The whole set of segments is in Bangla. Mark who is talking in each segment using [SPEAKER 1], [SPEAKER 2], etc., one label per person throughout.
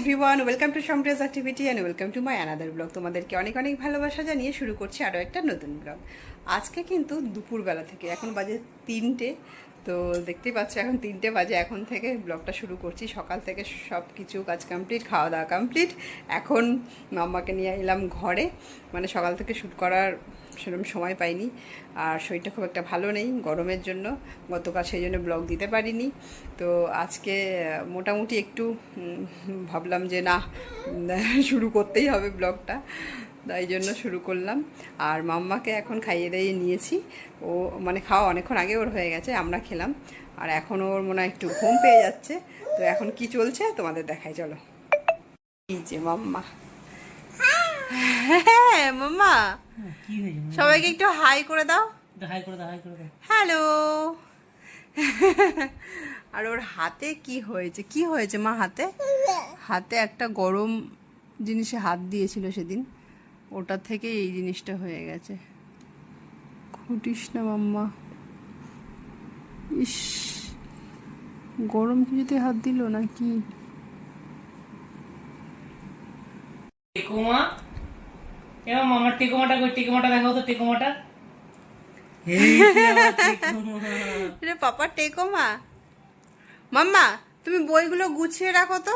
[SPEAKER 1] Everyone, welcome to Sampriya's activity and welcome to my another blog. তোমাদেরকে অনেক অনেক ভালোবাসা জানিয়ে শুরু করছি আরও একটা নতুন ব্লগ। আজকে কিন্তু দুপুরবেলা থেকে, এখন বাজে 3টে, তো দেখতেই পাচ্ছ এখন 3টে বাজে। এখন থেকে ব্লগটা শুরু করছি। সকাল থেকে সব কিছু কাজ কমপ্লিট, খাওয়া দাওয়া কমপ্লিট। এখন মাম্মাকে নিয়ে এলাম ঘরে, মানে সকাল থেকে শ্যুট করার সেরকম সময় পাইনি, আর শরীরটা খুব একটা ভালো নেই গরমের জন্য, গতকাল সেই জন্য ব্লগ দিতে পারিনি। তো আজকে মোটামুটি একটু ভাবলাম যে না, শুরু করতেই হবে ব্লগটা, তাই জন্য শুরু করলাম। আর মাম্মাকে এখন খাইয়ে দিয়ে নিয়েছি, ও মানে খাওয়া অনেকক্ষণ আগে ওর হয়ে গেছে, আমরা খেলাম। আর এখন ওর মনে হয় একটু ঘুম পেয়ে যাচ্ছে। তো এখন কি চলছে তোমাদের দেখাই, চলো। এই যে মাম্মা, হ্যাঁ মাম্মা, সবাইকে একটু হাই করে দাও। হ্যালো। আর ওর হাতে কি হয়েছে, কি হয়েছে মা? হাতে একটা গরম জিনিসে হাত দিয়েছিল সেদিন, ওটা থেকে এই জিনিসটা হয়ে গেছে। খুটিস না মাম্মা, ইস, গরম কিছুতে হাত দিল নাকি?
[SPEAKER 2] টেকোমা, এবার মামার টেকোমাটা কই? টেকোমাটা দেখাও তো, টেকোমাটা।
[SPEAKER 1] রে পাপা টেকোমা। মাম্মা তুমি বইগুলো গুছিয়ে রাখো তো।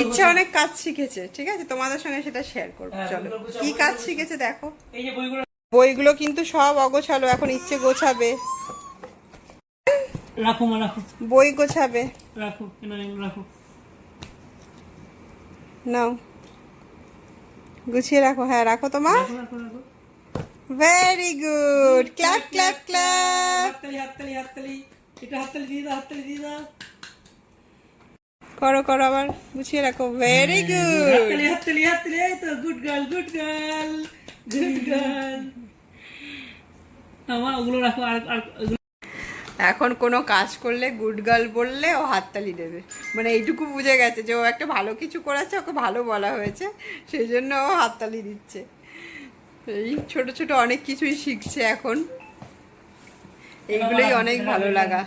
[SPEAKER 1] ইচ্ছা অনেক কাজ শিখেছে, ঠিক আছে, তোমাদের সঙ্গে সেটা শেয়ার করবো। চলো, কি কাজ শিখেছে দেখো।
[SPEAKER 2] এই যে বইগুলো,
[SPEAKER 1] বইগুলো কিন্তু সব অগোছালো, এখন ইচ্ছে গোছাবে।
[SPEAKER 2] রাখো মা, রাখো,
[SPEAKER 1] বই গোছাবে,
[SPEAKER 2] রাখো, রাখো।
[SPEAKER 1] নাও গুছিয়ে রাখো। হ্যাঁ রাখো তোমা।
[SPEAKER 2] রাখো, রাখো, রাখো।
[SPEAKER 1] Very good, clap clap clap.
[SPEAKER 2] হাততালি, হাততালি, হাততালি। এটা হাততালি দিয়ে দাও, হাততালি দিয়ে দাও।
[SPEAKER 1] করো করো, আবার গুছিয়ে রাখো। ভেরি গুড,
[SPEAKER 2] হাততালি, হাততালি, হাততালি। এই তো good girl, good girl, good girl. আমা ওগুলো রাখো, আর ওগুলো।
[SPEAKER 1] এখন কোনো কাজ করলে গুড গার্ল বললে ও হাততালি দেবে, মানে এইটুকু বুঝে গেছে যে ও একটা ভালো কিছু করেছে, ওকে ভালো বলা হয়েছে, সেই জন্য ও হাততালি দিচ্ছে। এই ছোট ছোট অনেক কিছুই শিখছে এখন, এইগুলোই অনেক ভালো লাগা।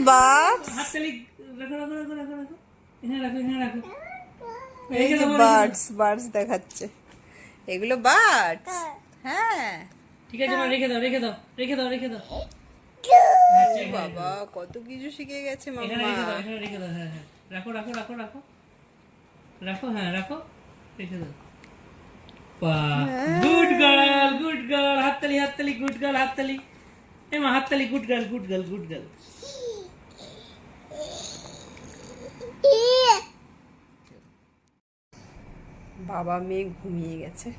[SPEAKER 1] বার্ডস,
[SPEAKER 2] হাততালি রাখো, রাখো, রাখো, রাখো, রাখো। এখানে রাখো, এখানে রাখো।
[SPEAKER 1] এই যে বার্ডস, বার্ডস দেখাচ্ছে, এগুলো বার্ডস। হ্যাঁ
[SPEAKER 2] ঠিক আছে মা, রেখে দাও, রেখে দাও, রেখে দাও, রেখে দাও।
[SPEAKER 1] বাবা কত কিছু শিখে গেছে
[SPEAKER 2] এখানে
[SPEAKER 1] মাম্মা।
[SPEAKER 2] রেখে দাও, এখানে রেখে দাও। হ্যাঁ, হ্যাঁ, রাখো, রাখো, রাখো, রাখো, রাখো। হ্যাঁ, রাখো, রেখে দাও। Good girl, good girl. হাততালি, হাততালি, গুড গার্ল, হাততালি। এই মা, হাততালি, good girl, good girl, good girl.
[SPEAKER 1] বাবা মেয়ে ঘুমিয়ে গেছে,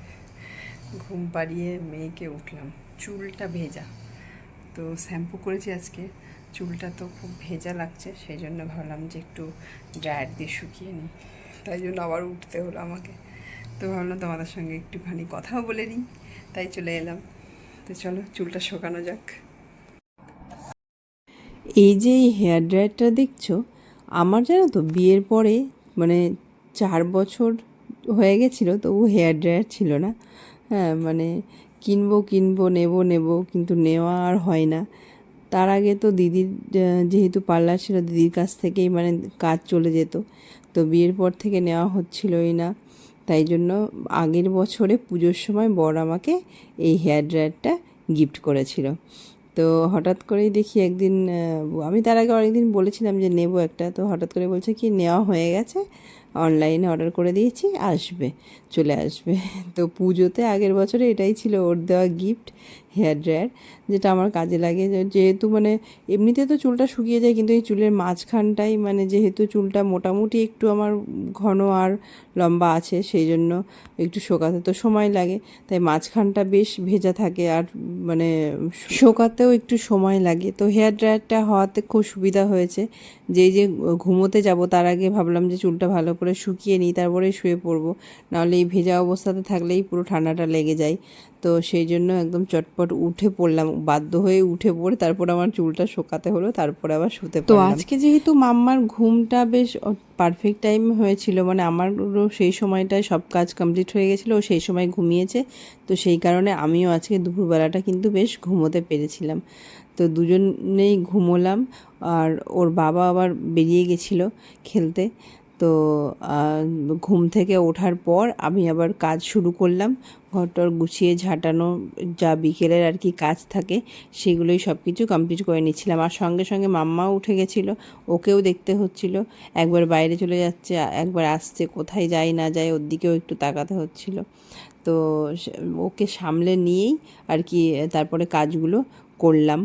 [SPEAKER 1] ঘুম পাড়িয়ে মেয়েকে উঠলাম। চুলটা ভেজা, তো শ্যাম্পু করেছি আজকে, চুলটা তো খুব ভেজা লাগছে, সেই জন্য ভাবলাম যে একটু ড্রায়ার দিয়ে শুকিয়ে নিই, তাই জন্য আবার উঠতে হলো আমাকে। তো ভাবলাম তোমাদের সঙ্গে একটুখানি কথাও বলে নিই, তাই চলে এলাম। তো চলো চুলটা শুকানো যাক। এই যে এই হেয়ার ড্রায়ারটা দেখছো, আমার জানো তো বিয়ের পরে মানে 4 বছর হয়ে গেছিলো, তবু হেয়ার ড্রায়ার ছিল না। হ্যাঁ মানে কিনবো কিনবো, নেবো নেবো, কিন্তু নেওয়া আর হয় না। তার আগে তো দিদির যেহেতু পার্লার ছিল, দিদির কাছ থেকেই মানে কাজ চলে যেত, তো বিয়ের পর থেকে নেওয়া হচ্ছিলই না। তাই জন্য আগের বছরে পুজোর সময় বর আমাকে এই হেয়ার ড্রায়ারটা গিফট করেছিল। তো হঠাৎ করেই দেখি একদিন, আমি তার আগে অনেকদিন বলেছিলাম যে নেব একটা, তো হঠাৎ করে বলছে কি নেওয়া হয়ে গেছে, অনলাইনে অর্ডার করে দিয়েছি, আসবে, চলে আসবে। তো পুজোতে আগের বছরে এটাই ছিল ওর দেওয়া গিফট, হেয়ার ড্রায়ার, যেটা আমার কাজে লাগে। যেহেতু মানে এমনিতে তো চুলটা শুকিয়ে যায়, কিন্তু এই চুলের মাঝখানটাই মানে যেহেতু চুলটা মোটামুটি একটু আমার ঘন আর লম্বা আছে, সেই জন্য একটু শুকাতে তো সময় লাগে, তাই মাঝখানটা বেশ ভেজা থাকে, আর মানে শুকাতেও একটু সময় লাগে। তো হেয়ার ড্রায়ারটা হওয়াতে খুব সুবিধা হয়েছে, যে ঘুমোতে যাব তার আগে ভাবলাম যে চুলটা ভালো করে শুকিয়ে নিই, তারপরে শুয়ে পড়বো, নাহলে এই ভেজা অবস্থাতে থাকলেই পুরো ঠান্ডাটা লেগে যায়। তো সেই জন্য একদম চটপট উঠে পড়লাম, বাধ্য হয়ে উঠে পড়ে তারপর আমার চুলটা শুকাতে হলো, তারপরে আবার শুতে পড়লাম। তো আজকে যেহেতু মাম্মার ঘুমটা বেশ পারফেক্ট টাইম হয়েছিল, মানে আমারও সেই সময়টায় সব কাজ কমপ্লিট হয়ে গেছিলো, ও সেই সময় ঘুমিয়েছে, তো সেই কারণে আমিও আজকে দুপুরবেলাটা কিন্তু বেশ ঘুমোতে পেরেছিলাম। তো দুজনেই ঘুমোলাম, আর ওর বাবা আবার বেরিয়ে গেছিলো খেলতে, তো ঘুম থেকে ওঠার পর আমি আবার কাজ শুরু করলাম, ঘরটর গুছিয়ে ঝাঁটানো, যা বিকেলের আর কি কাজ থাকে সেগুলোই সব কিছু কমপ্লিট করে নিচ্ছিলাম। আর সঙ্গে সঙ্গে মাম্মাও উঠে গেছিলো, ওকেও দেখতে হচ্ছিলো, একবার বাইরে চলে যাচ্ছে, একবার আসছে, কোথায় যায় না যায় ওর দিকেও একটু তাকাতে হচ্ছিলো। তো ওকে সামলে নিয়েই আর কি তারপরে কাজগুলো করলাম।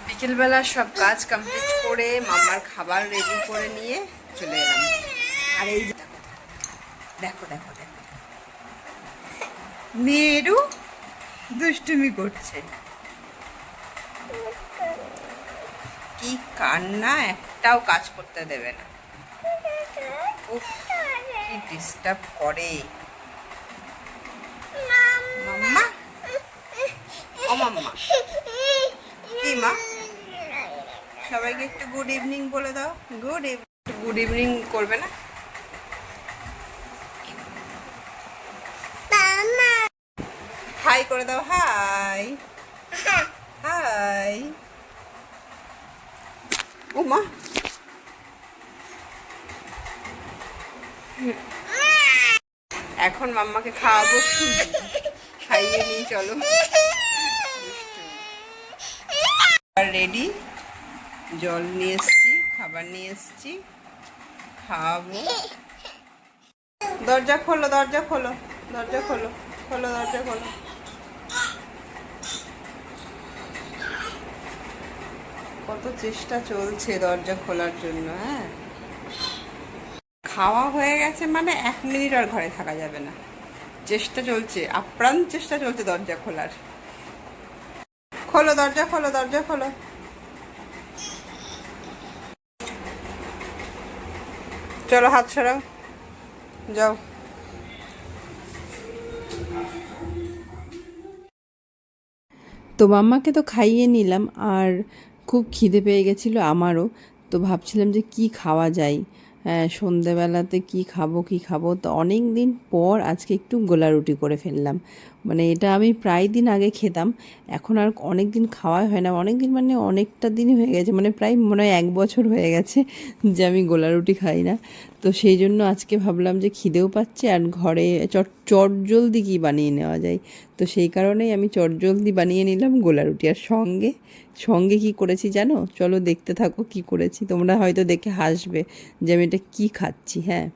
[SPEAKER 1] বিকেলবেলা সব কাজ কমপ্লিট করে মামার খাবার রেডি করে নিয়ে চলে এলাম। আর এই দেখো দেখো দেখো মেরু দুষ্টুমি করছে, কি কান্না, একটাও কাজ করতে দেবে না। উফ, কি ডিস্টার্ব করে। মাম্মা, ও মাম্মা, কি মা, সবাইকে একটু গুড ইভিনিং বলে দাও। গুড ইভিনিং করবে না? হাই করে দাও, হাই হাই। ও মা, এখন মাম্মাকে খাওয়াবো, খাইয়ে নিয়ে চলো। রেডি, জল নিয়ে এসছি, খাবার নিয়ে এসছি, খাওয়াবো। দরজা খোলো, দরজা খোলো, দরজা খোলো, খোলো দরজা খোলো। কত চেষ্টা চলছে দরজা খোলার জন্য। হ্যাঁ, খাওয়া হয়ে গেছে মানে 1 মিনিট আর ঘরে থাকা যাবে না, চেষ্টা চলছে, আপ্রাণ চেষ্টা চলছে দরজা খোলার। খোলো দরজা, খোলো দরজা, খোলো। চলো হাত সরাও, যাও। তো মাম্মাকে তো খাইয়ে নিলাম, আর খুব খিদে পেয়ে গেছিলো আমারও। তো ভাবছিলাম যে কি খাওয়া যায়, সন্ধেবেলাতে কি খাবো। তো অনেক দিন পর আজকে একটু গোলা রুটি করে ফেললাম। মানে এটা আমি প্রায় দিন আগে খেতাম, এখন আর অনেক দিন খাওয়াই হয় না। অনেক দিন মানে অনেকটা দিনই হয়ে গেছে, মানে প্রায় মনে হয় 1 বছর হয়ে গেছে যে আমি গোলা রুটি খাই না। তো সেই জন্য আজকে ভাবলাম যে খিদেও পাচ্ছে, আর ঘরে চটজলদি কি বানিয়ে নেওয়া যায়। তো সেই কারণেই আমি চটজলদি বানিয়ে নিলাম গোলা রুটি। আর সঙ্গে কি করেছি জানো? চলো দেখতে থাকো কি করেছি, তোমরা হয়তো দেখে হাসবে যে আমি এটা কী খাচ্ছি। হ্যাঁ,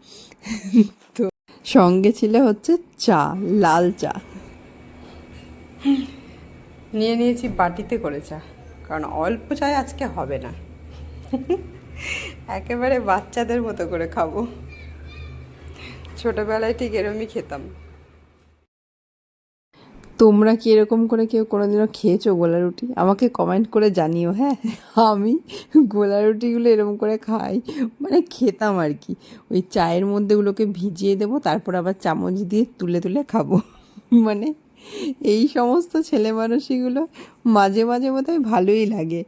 [SPEAKER 1] তো সঙ্গে ছিল হচ্ছে চা, লাল চা নিয়ে নিয়েছি, বাটিতে করে চা, কারণ অল্প চায় আজকে হবে না, একেবারে বাচ্চাদের মতো করে খাবো। ছোটোবেলায় ঠিক এরমই খেতাম। তোমরা কি এরকম করে কেউ কোনোদিনও খেয়েছো গোলা রুটি? আমাকে কমেন্ট করে জানিও। হ্যাঁ, আমি গোলা রুটিগুলো এরকম করে খাই, মানে খেতাম আর কি। ওই চায়ের মধ্যে ওগুলোকে ভিজিয়ে দেবো, তারপর আবার চামচ দিয়ে তুলে তুলে খাবো। মানে এই সমস্ত ছেলে মানুষগুলো মাঝে মাঝে বোধহয় ভালোই লাগে।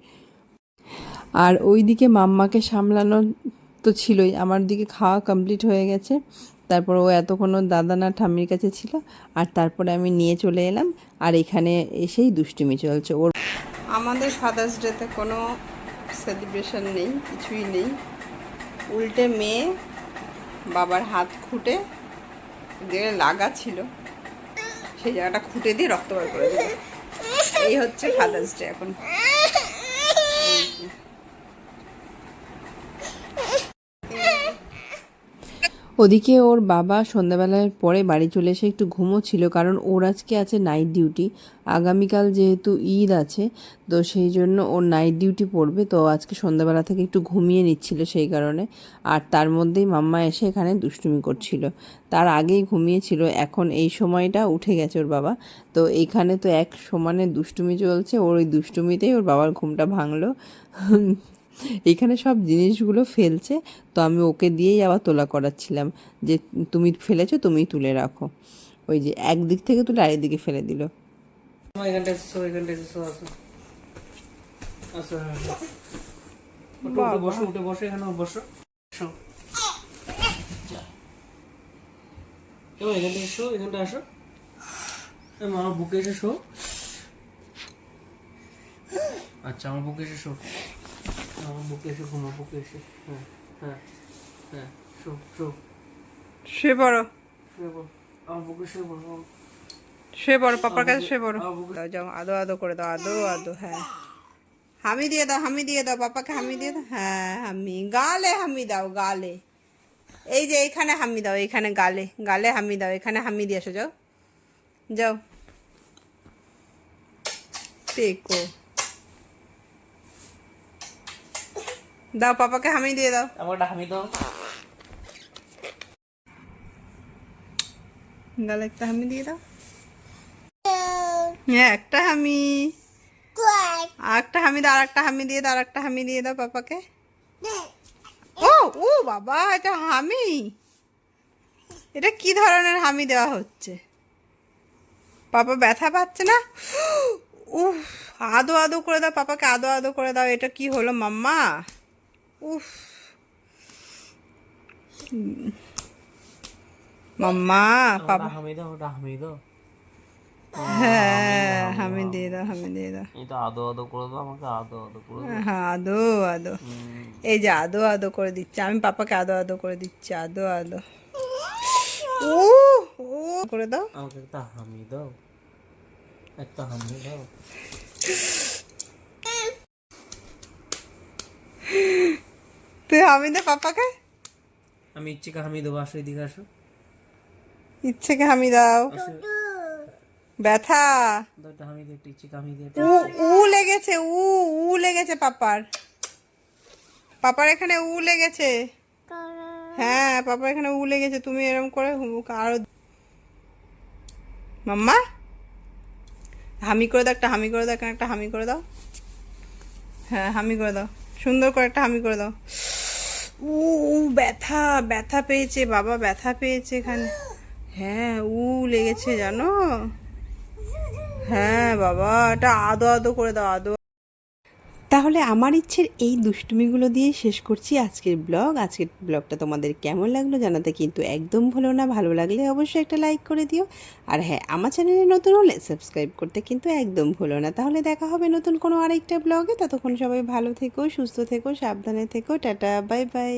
[SPEAKER 1] আর ওই দিকে মাম্মাকে সামলানো তো ছিলই, আমার দিকে খাওয়া কমপ্লিট হয়ে গেছে। তারপর ও এতক্ষণ দাদা না ঠাম্মির কাছে ছিল, আর তারপরে আমি নিয়ে চলে এলাম। আর এখানে এসেই দুষ্টুমি চলছে ওর। আমাদের ফাদার্স ডেতে কোনো সেলিব্রেশন নেই, কিছুই নেই, উল্টে মেয়ে বাবার হাত খুঁটে যে লাগা ছিল সেই জায়গাটা খুঁটে দিয়ে রক্ত বার করে দিল। এই হচ্ছে ফাদার্স ডে এখন। ওদিকে ওর বাবা সন্ধ্যাবেলার পরে বাড়ি চলে এসে একটু ঘুমোচ্ছিল, কারণ ওর আজকে আছে নাইট ডিউটি। আগামীকাল যেহেতু ঈদ আছে, তো সেই জন্য ওর নাইট ডিউটি পড়বে। তো আজকে সন্ধ্যাবেলা থেকে একটু ঘুমিয়ে নিচ্ছিল সেই কারণে। আর তার মধ্যেই মাম্মা এসে এখানে দুষ্টুমি করছিল, তার আগেই ঘুমিয়েছিল, এখন এই সময়টা উঠে গেছে ওর বাবা। তো এইখানে তো এক সমানে দুষ্টুমি চলছে, ওর ওই দুষ্টুমিতেই ওর বাবার ঘুমটা ভাঙলো। এইখানে সব জিনিসগুলো ফেলছে, তো আমি ওকে দিয়েই আবার তোলা করাচ্ছিলাম যে তুমি ফেলেছো, তুমিই তুলে রাখো। ওই যে একদিক থেকে তুলে আরেকদিকে ফেলে দিল।
[SPEAKER 2] এখানটা এসো, এখানটা এসো, আসো আসো, আসো। উঠে উঠে বসো, উঠে বসো, এখানে বসো, এসো। এখানটা এসো, এখানটা আসো, আমার বুকে এসে শো। আচ্ছা, আমার বুকে এসে শো, আমার বুকে এসে ঘুমো, বুকে এসে। হ্যাঁ হ্যাঁ হ্যাঁ, শো শো,
[SPEAKER 1] শুয়ে পড়ো,
[SPEAKER 2] শুয়ে পড়ো, আমার বুকে শুয়ে পড়ো।
[SPEAKER 1] শুয়ে পড়ো, পাপার কাছে শুয়ে পড়ো। যাও, আদো আদো করে দাও, আদো আদো। হ্যাঁ, হামি দিয়ে দাও, হামি দিয়ে দাও, পাপাকে হামি দিয়ে দাও। হ্যাঁ, হামি গালে, হামি দাও গালে। এই যে এইখানে হামি দাও, এইখানে গালে, গালে হামি দাও, এখানে হামি দিয়ে আসো। যাও যাও, টেকো দাও, পাপাকে হামি দিয়ে দাও।
[SPEAKER 2] আমার একটা হামি দাও।
[SPEAKER 1] গালে একটা হামি দিয়ে দাও। হ্যাঁ, একটা হামি, আর একটা হামি দাও, আর একটা হামি দিয়ে দাও, আর একটা হামি দিয়ে দাও পাপাকে। ও ও বাবা, এটা হামি? এটা কি ধরনের হামি দেওয়া হচ্ছে? পাপা ব্যথা পাচ্ছে না? উফ, আদো আদো করে দাও পাপাকে, আদো আদো করে দাও। এটা কি হলো মাম্মা? উফ মাম্মা, পাপা
[SPEAKER 2] হামি দাও, ওটা হামি দাও।
[SPEAKER 1] হ্যাঁ, হামি দিয়ে দাও, হামি দিয়ে দাও।
[SPEAKER 2] এটা আদো আদো করে দাও, আমাকে আদো আদো করে দাও।
[SPEAKER 1] হ্যাঁ, আদো আদো। এই যে আদো আদো করে দিচ্ছি, আমি পাপাকে আদো আদো করে দিচ্ছি, আদো আদো। ও ও করে দাও।
[SPEAKER 2] আমাকে একটা হামি দাও, একটা হামি দাও।
[SPEAKER 1] তুই হামি দে পাপাকে।
[SPEAKER 2] আমি ইচ্ছেকে হামি দেবো, আসো এদিকে আসো।
[SPEAKER 1] ইচ্ছেকে হামি দাও।
[SPEAKER 2] আসো,
[SPEAKER 1] ব্যথা,
[SPEAKER 2] দাও একটা হামি দে, একটা ইচ্ছেকে হামি দে।
[SPEAKER 1] উ উ লেগেছে, উ উ লেগেছে পাপার, পাপার এখানে উ লেগেছে। হ্যাঁ, পাপার এখানে উ লেগেছে। তুমি এরকম করে আরো মাম্মা হামি করে দাও, একটা হামি করে দাও, এখানে একটা হামি করে দাও। হ্যাঁ, হামি করে দাও, সুন্দর করে একটা হামি করে দাও। উ উ ব্যথা, ব্যথা পেয়েছে বাবা, ব্যথা পেয়েছে এখানে। হ্যাঁ, উ লেগেছে জানো। হ্যাঁ বাবা, এটা আদো আদো করে দাও, আদো। তাহলে আমার ইচ্ছের এই দুষ্টুমিগুলো দিয়ে শেষ করছি আজকের ব্লগ। আজকের ব্লগটা তোমাদের কেমন লাগলো জানাতে কিন্তু একদম ভুলো না। ভালো লাগলে অবশ্যই একটা লাইক করে দিও। আর হ্যাঁ, আমার চ্যানেলে নতুন হলে সাবস্ক্রাইব করতে কিন্তু একদম ভুলো না। তাহলে দেখা হবে নতুন কোনো আরেকটা ব্লগে। ততক্ষণ সবাই ভালো থেকো, সুস্থ থেকো, সাবধানে থেকো। Tata, bye bye.